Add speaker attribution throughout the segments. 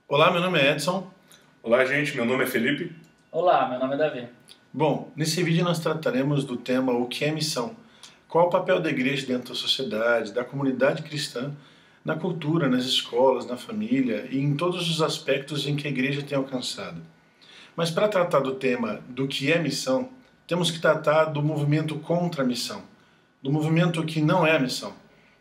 Speaker 1: Olá, meu nome é Edson.
Speaker 2: Olá, gente. Meu nome é Felipe.
Speaker 3: Olá, meu nome é Davi.
Speaker 1: Bom, nesse vídeo nós trataremos do tema o que é missão. Qual o papel da igreja dentro da sociedade, da comunidade cristã, na cultura, nas escolas, na família e em todos os aspectos em que a igreja tem alcançado. Mas para tratar do tema do que é missão, temos que tratar do movimento contra a missão, do movimento que não é a missão,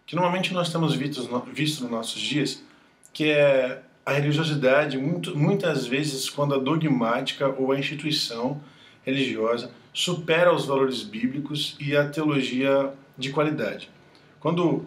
Speaker 1: que normalmente nós temos visto nos nossos dias, que é a religiosidade, muitas vezes quando a dogmática ou a instituição religiosa supera os valores bíblicos e a teologia de qualidade. Quando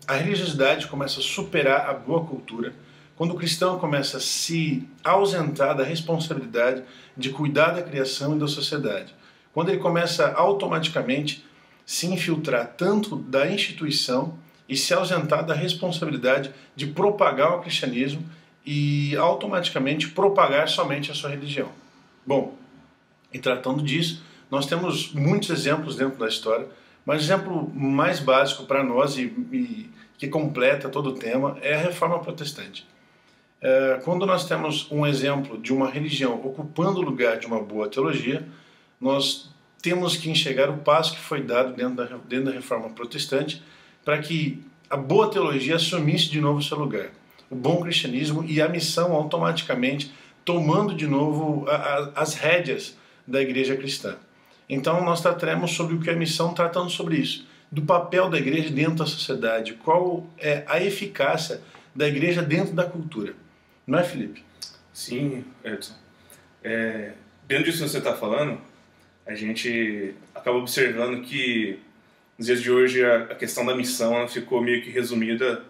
Speaker 1: a religiosidade começa a superar a boa cultura, quando o cristão começa a se ausentar da responsabilidade de cuidar da criação e da sociedade, quando ele começa a automaticamente se infiltrar tanto da instituição e se ausentar da responsabilidade de propagar o cristianismo e automaticamente propagar somente a sua religião. Bom, e tratando disso, nós temos muitos exemplos dentro da história, mas o exemplo mais básico para nós e que completa todo o tema é a Reforma Protestante. Quando nós temos um exemplo de uma religião ocupando o lugar de uma boa teologia, nós temos que enxergar o passo que foi dado dentro da Reforma Protestante para que a boa teologia assumisse de novo o seu lugar, o bom cristianismo e a missão automaticamente tomando de novo as rédeas da igreja cristã. Então nós trataremos sobre o que é a missão, tratando sobre isso, do papel da igreja dentro da sociedade, qual é a eficácia da igreja dentro da cultura. Não é, Felipe?
Speaker 2: Sim, Edson. Dentro disso que você está falando, a gente acaba observando que nos dias de hoje a questão da missão ela ficou meio que resumida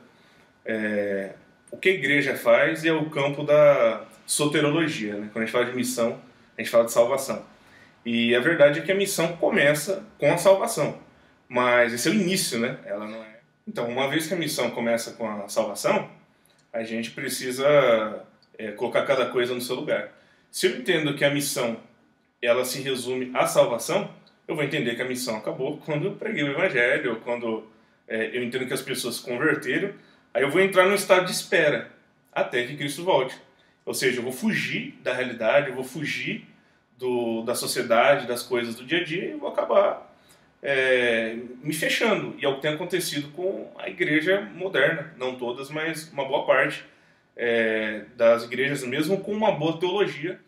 Speaker 2: o que a igreja faz e é o campo da soterologia, né? Quando a gente fala de missão, a gente fala de salvação. E a verdade é que a missão começa com a salvação, mas esse é o início, né? Ela não é. Então, uma vez que a missão começa com a salvação, a gente precisa colocar cada coisa no seu lugar. Se eu entendo que a missão ela se resume à salvação, eu vou entender que a missão acabou quando eu preguei o evangelho, ou quando eu entendo que as pessoas se converteram, aí eu vou entrar num estado de espera até que Cristo volte. Ou seja, eu vou fugir da realidade, eu vou fugir da sociedade, das coisas do dia a dia, e vou acabar me fechando. E é o que tem acontecido com a igreja moderna, não todas, mas uma boa parte das igrejas, mesmo com uma boa teologia.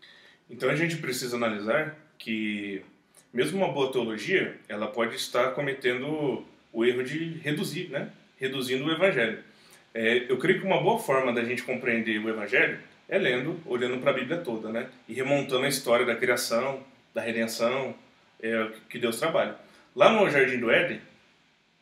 Speaker 2: Então a gente precisa analisar que mesmo uma boa teologia, ela pode estar cometendo o erro de reduzir, né? Reduzindo o evangelho. Eu creio que uma boa forma da gente compreender o evangelho é lendo, olhando para a Bíblia toda, né? E remontando a história da criação, da redenção, que Deus trabalha. Lá no Jardim do Éden,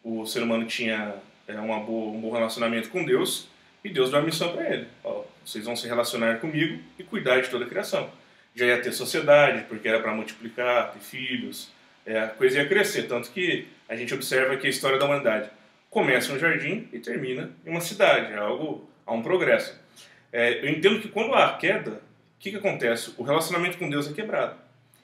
Speaker 2: o ser humano tinha um bom relacionamento com Deus e Deus deu uma missão para ele. Ó, vocês vão se relacionar comigo e cuidar de toda a criação. Já ia ter sociedade, porque era para multiplicar, ter filhos, a coisa ia crescer. Tanto que a gente observa que a história da humanidade começa em um jardim e termina em uma cidade. Há um progresso. Eu entendo que quando há queda, o que acontece? O relacionamento com Deus é quebrado.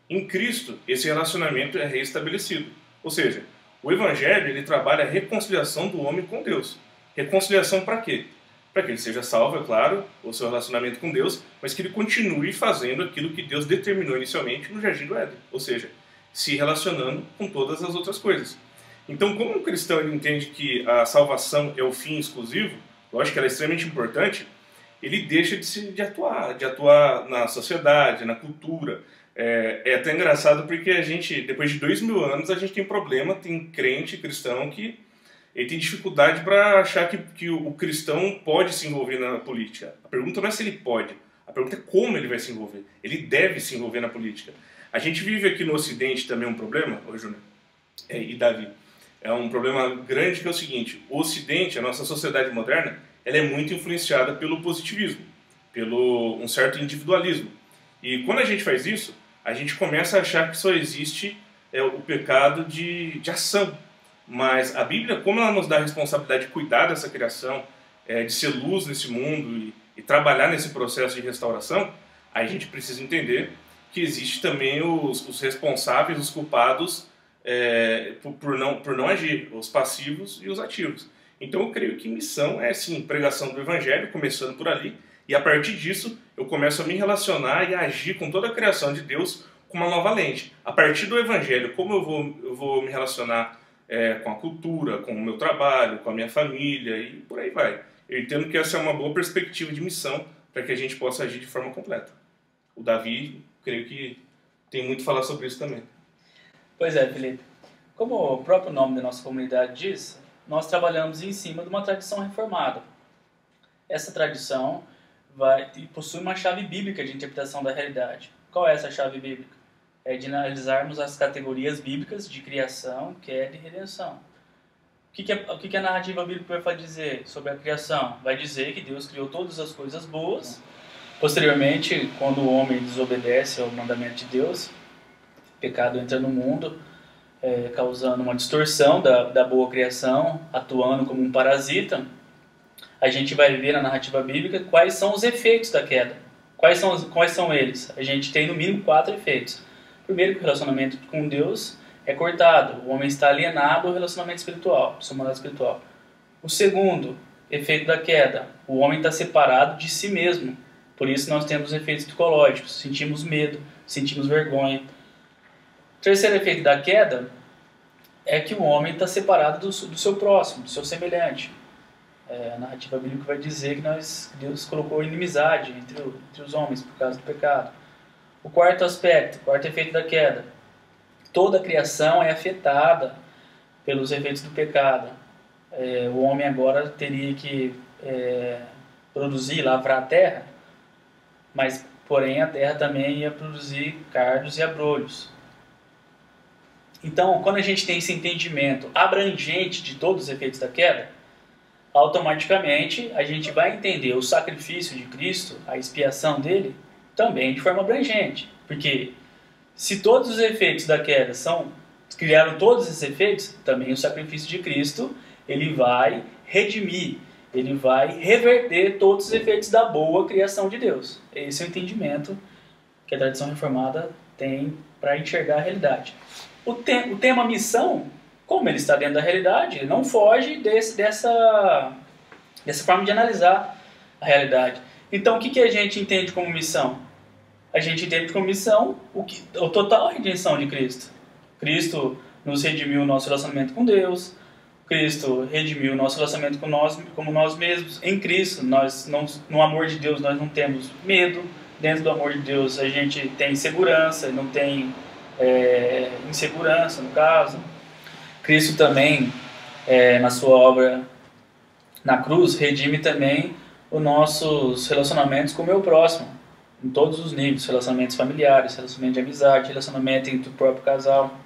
Speaker 2: Em Cristo, esse relacionamento é reestabelecido. Ou seja, o Evangelho ele trabalha a reconciliação do homem com Deus. Reconciliação para quê? Para que ele seja salvo, é claro, o seu relacionamento com Deus, mas que ele continue fazendo aquilo que Deus determinou inicialmente no Jardim do Éden. Ou seja, se relacionando com todas as outras coisas. Então, como um cristão ele entende que a salvação é o fim exclusivo, lógico que ela é extremamente importante, ele deixa de atuar na sociedade, na cultura. É até engraçado porque a gente, depois de 2000 anos, a gente tem problema, tem crente cristão que ele tem dificuldade para achar que o cristão pode se envolver na política. A pergunta não é se ele pode, a pergunta é como ele vai se envolver. Ele deve se envolver na política. A gente vive aqui no Ocidente também um problema, ô Júnior e Davi, é um problema grande que é o seguinte, o Ocidente, a nossa sociedade moderna, ela é muito influenciada pelo positivismo, pelo um certo individualismo. E quando a gente faz isso, a gente começa a achar que só existe o pecado de ação. Mas a Bíblia, como ela nos dá a responsabilidade de cuidar dessa criação, de ser luz nesse mundo e trabalhar nesse processo de restauração, a gente precisa entender que existe também os responsáveis, os culpados por não agir, os passivos e os ativos. Então eu creio que missão é sim pregação do evangelho, começando por ali, E a partir disso, eu começo a me relacionar e a agir com toda a criação de Deus com uma nova lente. A partir do Evangelho, como eu vou me relacionar com a cultura, com o meu trabalho, com a minha família e por aí vai. Eu entendo que essa é uma boa perspectiva de missão para que a gente possa agir de forma completa. O Davi, creio que tem muito a falar sobre isso também.
Speaker 3: Pois é, Felipe. Como o próprio nome da nossa comunidade diz, nós trabalhamos em cima de uma tradição reformada. Essa tradição possui uma chave bíblica de interpretação da realidade. Qual é essa chave bíblica? É de analisarmos as categorias bíblicas de criação, queda e redenção. O que a narrativa bíblica vai dizer sobre a criação? Vai dizer que Deus criou todas as coisas boas. Posteriormente, quando o homem desobedece ao mandamento de Deus, o pecado entra no mundo, causando uma distorção da boa criação, atuando como um parasita. A gente vai ver na narrativa bíblica quais são os efeitos da queda. Quais são eles? A gente tem no mínimo 4 efeitos. Primeiro, que o relacionamento com Deus é cortado. O homem está alienado ao relacionamento espiritual, ao seu mandato espiritual. O segundo efeito da queda, o homem está separado de si mesmo. Por isso nós temos efeitos psicológicos, sentimos medo, sentimos vergonha. O terceiro efeito da queda é que o homem está separado do seu próximo, do seu semelhante. A narrativa bíblica vai dizer que Deus colocou inimizade entre os homens por causa do pecado. O quarto aspecto, o quarto efeito da queda, toda a criação é afetada pelos efeitos do pecado. O homem agora teria que produzir, lavrar a terra, mas porém a terra também ia produzir cardos e abrolhos. Então, quando a gente tem esse entendimento abrangente de todos os efeitos da queda, automaticamente a gente vai entender o sacrifício de Cristo, a expiação dele, também de forma abrangente. Porque se todos os efeitos da queda criaram todos esses efeitos, também o sacrifício de Cristo, ele vai redimir, ele vai reverter todos os efeitos da boa criação de Deus. Esse é o entendimento que a tradição reformada tem para enxergar a realidade. O tema missão, como ele está dentro da realidade, ele não foge dessa forma de analisar a realidade. Então, o que a gente entende como missão? A gente entende como missão a total redenção de Cristo. Cristo nos redimiu o nosso relacionamento com Deus. Cristo redimiu o nosso relacionamento como nós mesmos. Em Cristo, no amor de Deus, nós não temos medo. Dentro do amor de Deus, a gente tem segurança, não tem insegurança, no caso. Cristo também, na sua obra na cruz, redime também os nossos relacionamentos com o meu próximo, em todos os níveis, relacionamentos familiares, relacionamento de amizade, relacionamento entre o próprio casal.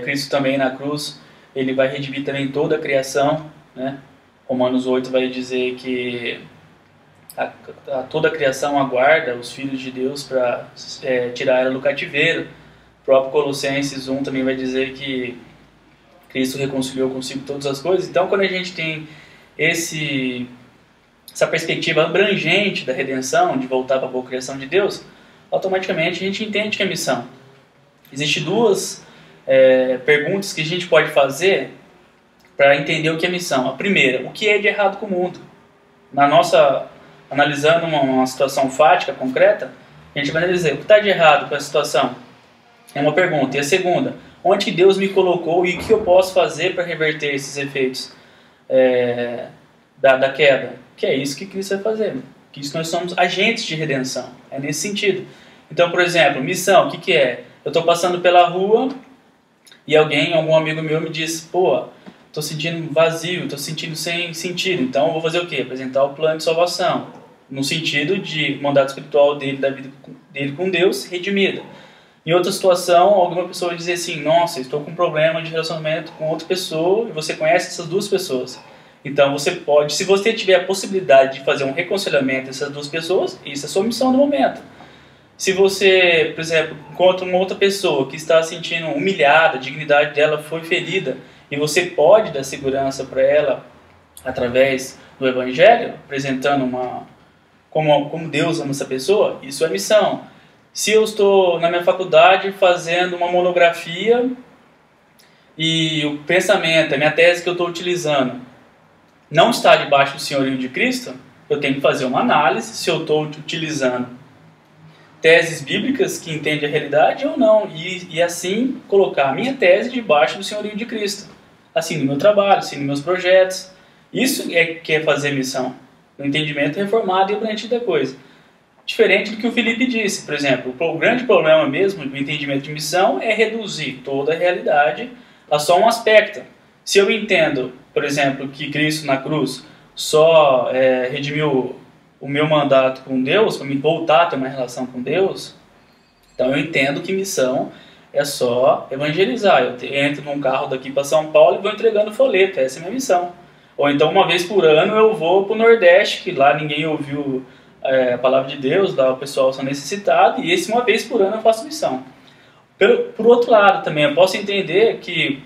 Speaker 3: Cristo também na cruz, ele vai redimir também toda a criação, né? Romanos 8 vai dizer que toda a criação aguarda os filhos de Deus para tirar ela do cativeiro. O próprio Colossenses 1 também vai dizer que Cristo reconciliou consigo todas as coisas. Então, quando a gente tem essa perspectiva abrangente da redenção, de voltar para a boa criação de Deus, automaticamente a gente entende que é missão. Existem duas perguntas que a gente pode fazer para entender o que é missão. A primeira, o que é de errado com o mundo? Analisando uma situação fática, concreta, a gente vai analisar o que está de errado com a situação. É uma pergunta. E a segunda, onde Deus me colocou e o que eu posso fazer para reverter esses efeitos da queda? Que é isso que Cristo vai fazer. Que isso nós somos agentes de redenção. É nesse sentido. Então, por exemplo, missão, o que é? Eu estou passando pela rua e algum amigo meu me diz, estou sentindo vazio, estou sentindo sem sentido. Então, eu vou fazer o quê? Apresentar o plano de salvação. No sentido de mandato espiritual dele, da vida dele com Deus, redimida. Em outra situação, alguma pessoa vai dizer assim, nossa, estou com um problema de relacionamento com outra pessoa, e você conhece essas duas pessoas. Então você pode, se você tiver a possibilidade de fazer um reconciliamento dessas duas pessoas, isso é sua missão no momento. Se você, por exemplo, encontra uma outra pessoa que está se sentindo humilhada, a dignidade dela foi ferida, e você pode dar segurança para ela através do Evangelho, apresentando como Deus ama essa pessoa, isso é missão. Se eu estou na minha faculdade fazendo uma monografia e o pensamento, a minha tese que eu estou utilizando, não está debaixo do senhorio de Cristo, eu tenho que fazer uma análise se eu estou utilizando teses bíblicas que entendem a realidade ou não, e assim colocar a minha tese debaixo do senhorio de Cristo, assim no meu trabalho, assim nos meus projetos. Isso é que é fazer missão, o entendimento reformado e abrangente da coisa. Diferente do que o Felipe disse, por exemplo, o grande problema mesmo do entendimento de missão é reduzir toda a realidade a só um aspecto. Se eu entendo, por exemplo, que Cristo na cruz só redimiu o meu mandato com Deus, para me voltar a ter uma relação com Deus, então eu entendo que missão é só evangelizar. Eu entro num carro daqui para São Paulo e vou entregando folheto, essa é a minha missão. Ou então uma vez por ano eu vou para o Nordeste, que lá ninguém ouviu a palavra de Deus, lá o pessoal são necessitado, e uma vez por ano eu faço missão. Por outro lado também, eu posso entender que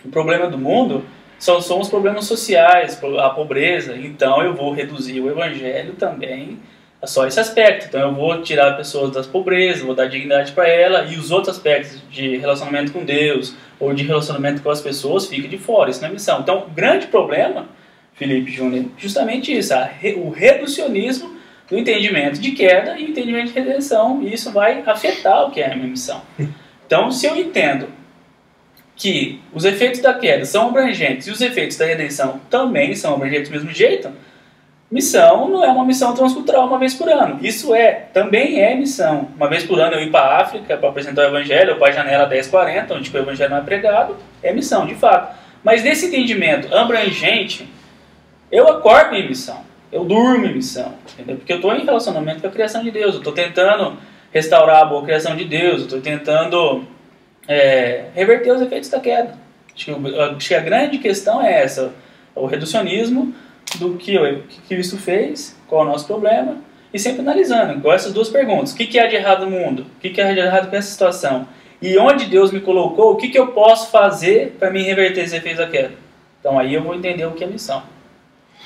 Speaker 3: o problema do mundo são os problemas sociais, a pobreza, então eu vou reduzir o evangelho também a só esse aspecto. Então eu vou tirar pessoas das pobrezas, vou dar dignidade para ela, e os outros aspectos de relacionamento com Deus ou de relacionamento com as pessoas ficam de fora, isso não é missão. Então o grande problema, Felipe Júnior, justamente isso, o reducionismo do entendimento de queda e o entendimento de redenção, e isso vai afetar o que é a minha missão. Então, se eu entendo que os efeitos da queda são abrangentes e os efeitos da redenção também são abrangentes do mesmo jeito, missão não é uma missão transcultural uma vez por ano. Isso também é missão. Uma vez por ano eu ir para a África para apresentar o Evangelho, ou para a janela 1040, onde o Evangelho não é pregado, é missão, de fato. Mas nesse entendimento abrangente, eu acordo em missão. Eu durmo em missão, entendeu? Porque eu estou em relacionamento com a criação de Deus, eu estou tentando restaurar a boa criação de Deus, eu estou tentando reverter os efeitos da queda. Acho que a grande questão é essa, o reducionismo do que Cristo fez, qual é o nosso problema, e sempre analisando, com essas duas perguntas: o que há de errado no mundo? O que há de errado com essa situação? E onde Deus me colocou, o que eu posso fazer para me reverter os efeitos da queda? Então aí eu vou entender o que é missão.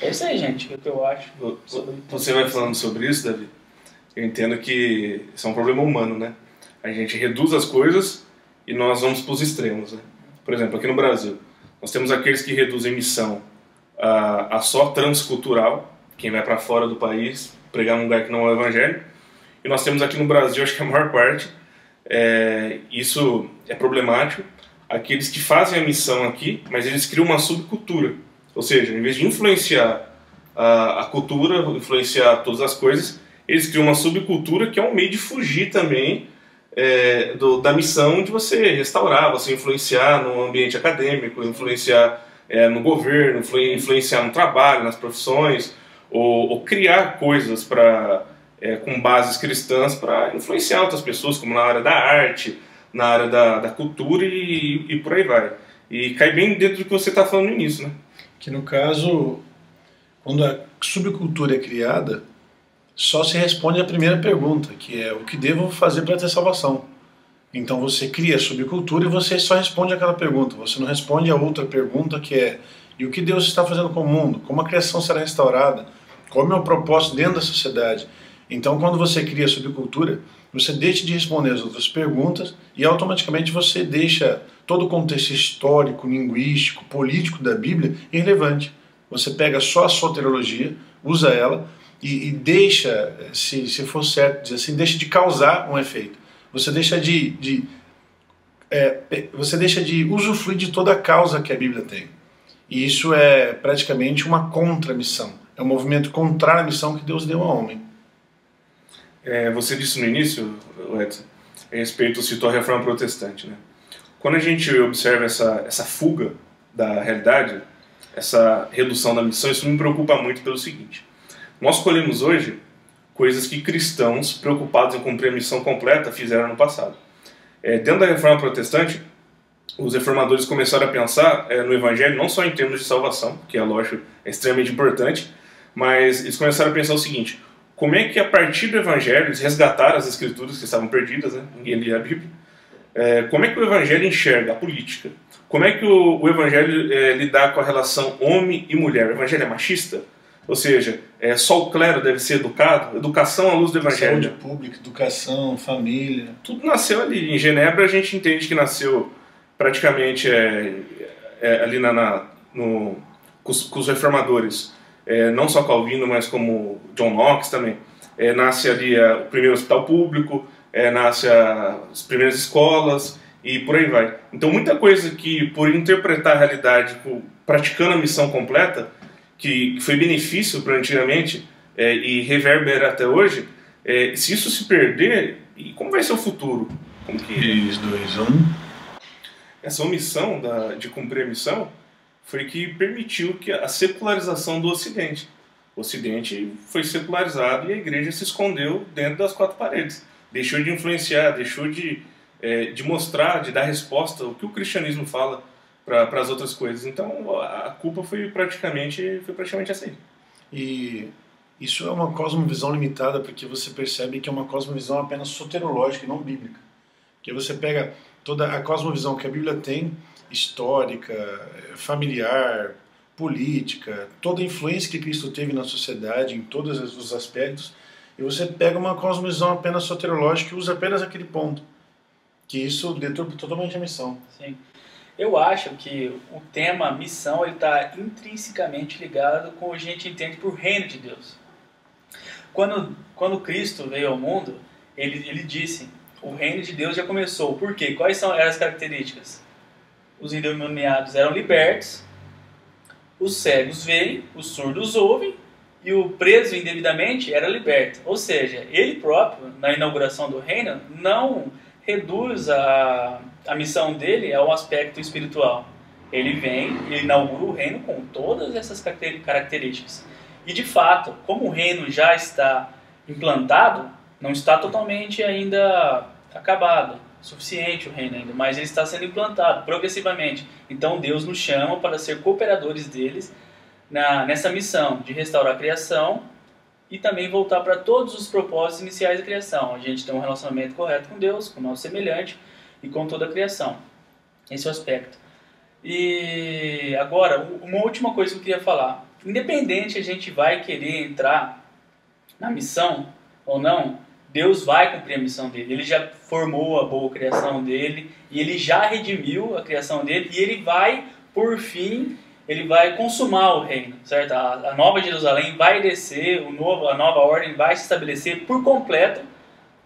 Speaker 3: É isso aí, gente, o que eu acho.
Speaker 2: Você vai falando sobre isso, Davi? Eu entendo que isso é um problema humano, né? A gente reduz as coisas e nós vamos para os extremos, né? Por exemplo, aqui no Brasil, nós temos aqueles que reduzem missão a só transcultural, quem vai para fora do país, pregar num lugar que não é o evangelho. E nós temos aqui no Brasil, acho que a maior parte, isso é problemático, aqueles que fazem a missão aqui, mas eles criam uma subcultura. Ou seja, em vez de influenciar a cultura, influenciar todas as coisas, eles criam uma subcultura que é um meio de fugir também da missão de você restaurar, você influenciar no ambiente acadêmico, influenciar no governo, influenciar no trabalho, nas profissões, ou criar coisas com bases cristãs para influenciar outras pessoas, como na área da arte, na área da cultura e por aí vai. E cai bem dentro do que você está falando no início, né?
Speaker 1: Que no caso, quando a subcultura é criada, só se responde a primeira pergunta, que é: o que devo fazer para ter salvação? Então você cria a subcultura e você só responde aquela pergunta, você não responde a outra pergunta, que é: e o que Deus está fazendo com o mundo? Como a criação será restaurada? Qual é o meu propósito dentro da sociedade? Então, quando você cria a subcultura, você deixa de responder as outras perguntas e automaticamente você deixa todo o contexto histórico, linguístico, político da Bíblia irrelevante. Você pega só a soteriologia, usa ela e deixa, se for certo dizer assim, deixa de causar um efeito. Você deixa você deixa de usufruir de toda a causa que a Bíblia tem. E isso é praticamente uma contra-missão. É um movimento contrário à missão que Deus deu ao homem.
Speaker 2: Você disse no início, Edson, a respeito, citou a reforma protestante, né? Quando a gente observa essa fuga da realidade, essa redução da missão, isso me preocupa muito pelo seguinte: nós colhemos hoje coisas que cristãos preocupados em cumprir a missão completa fizeram no passado. Dentro da reforma protestante, os reformadores começaram a pensar no evangelho não só em termos de salvação, que é lógico, é extremamente importante, mas eles começaram a pensar o seguinte: como é que a partir do evangelho eles resgataram as escrituras que estavam perdidas, né? Ninguém lia a Bíblia. Como é que o evangelho enxerga a política? Como é que o evangelho lidar com a relação homem e mulher? O evangelho é machista? Ou seja, só o clero deve ser educado? Educação à luz do evangelho.
Speaker 1: Saúde pública, educação, família.
Speaker 2: Tudo nasceu ali. Em Genebra a gente entende que nasceu praticamente ali com os reformadores. não só Calvino, mas como John Knox também. Nasce ali o primeiro hospital público, nasce as primeiras escolas e por aí vai. Então muita coisa que, por interpretar a realidade, praticando a missão completa, que foi benefício para antigamente e reverbera até hoje, se isso se perder, e como vai ser o futuro? Como que...
Speaker 1: 3, 2, 1...
Speaker 2: Essa omissão de cumprir a missão foi que permitiu que a secularização do Ocidente. O Ocidente foi secularizado e a igreja se escondeu dentro das quatro paredes. Deixou de influenciar, deixou de mostrar, de dar resposta ao que o cristianismo fala para as outras coisas. Então a culpa foi praticamente essa aí.
Speaker 1: E isso é uma cosmovisão limitada, porque você percebe que é uma cosmovisão apenas soterológica e não bíblica. Porque você pega toda a cosmovisão que a Bíblia tem, histórica, familiar, política, toda a influência que Cristo teve na sociedade, em todos os aspectos, e você pega uma cosmovisão apenas soterológica e usa apenas aquele ponto, que isso deturpa totalmente a missão.
Speaker 3: Sim. Eu acho que o tema missão está intrinsecamente ligado com o que a gente entende por reino de Deus. Quando Cristo veio ao mundo, ele disse, o reino de Deus já começou. Por quê? Quais eram as características? Os endemoniados eram libertos, os cegos veem, os surdos ouvem, e o preso indevidamente era liberto. Ou seja, ele próprio, na inauguração do reino, não reduz a missão dele ao aspecto espiritual. Ele vem e inaugura o reino com todas essas características. E de fato, como o reino já está implantado, não está totalmente ainda acabado, suficiente o reino ainda, mas ele está sendo implantado progressivamente. Então Deus nos chama para ser cooperadores deles nessa missão de restaurar a criação e também voltar para todos os propósitos iniciais da criação. A gente tem um relacionamento correto com Deus, com o nosso semelhante e com toda a criação. Esse é o aspecto. E agora, uma última coisa que eu queria falar. Independente a gente vai querer entrar na missão ou não, Deus vai cumprir a missão dele. Ele já formou a boa criação dele e ele já redimiu a criação dele e ele vai, por fim, ele vai consumar o reino, certo? A nova Jerusalém vai descer, a nova ordem vai se estabelecer por completo,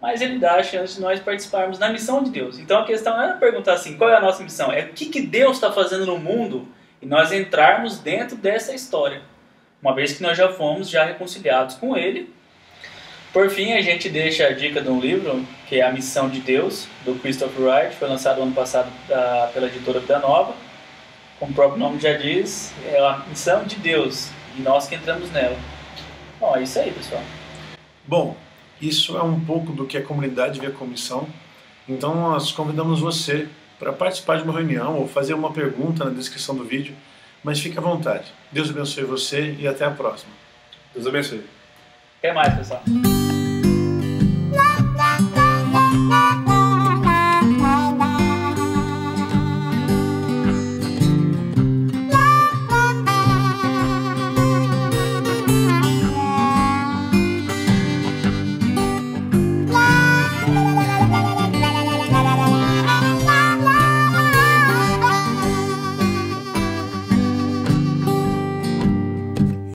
Speaker 3: mas ele dá a chance de nós participarmos da missão de Deus. Então a questão não é perguntar assim, qual é a nossa missão? É o que Deus está fazendo no mundo e nós entrarmos dentro dessa história, uma vez que nós já fomos reconciliados com ele. Por fim, a gente deixa a dica de um livro, que é A Missão de Deus, do Christopher Wright, foi lançado ano passado pela editora Vida Nova. Como o próprio nome já diz, é a missão de Deus, e nós que entramos nela. Bom, é isso aí, pessoal.
Speaker 1: Bom, isso é um pouco do que a comunidade vê como missão. Então nós convidamos você para participar de uma reunião ou fazer uma pergunta na descrição do vídeo, mas fique à vontade. Deus abençoe você e até a próxima.
Speaker 2: Deus abençoe.
Speaker 3: Até mais, pessoal.